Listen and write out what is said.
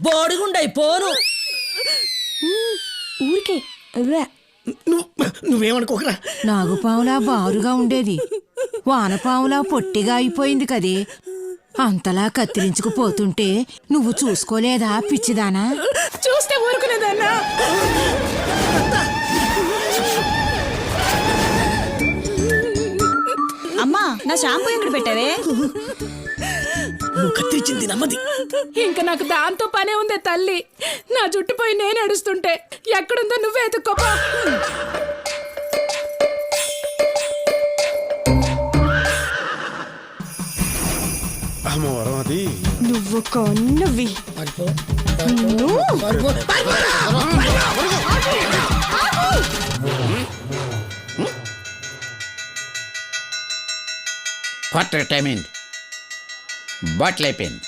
బోడిగుండయి పోను. ఊరికే నువ్వేమనుకోకరా. నాగుపాములా బారుగా ఉండేది వానపాములా పొట్టిగా అయిపోయింది కదే. అంతలా కత్తిరించుకుపోతుంటే నువ్వు చూసుకోలేదా పిచ్చిదానా? చూస్తే ఊరుకునేదన్నా. అమ్మా, నా షాంపూ ఎక్కడ పెట్టారే? నువ్వు కత్తిరించింది నమ్మది. ఇంకా నాకు దాంతో పనే ఉందే తల్లి. నా జుట్టుపోయి నేను ఏడుస్తుంటే ఎక్కడుందో నువ్వే ఎత్తుక్కోపా. అమ్మవరం అది నువ్వు కొన్నవి క్వార్టర్ టైం అయింది. బాటిల్ అయిపోయింది.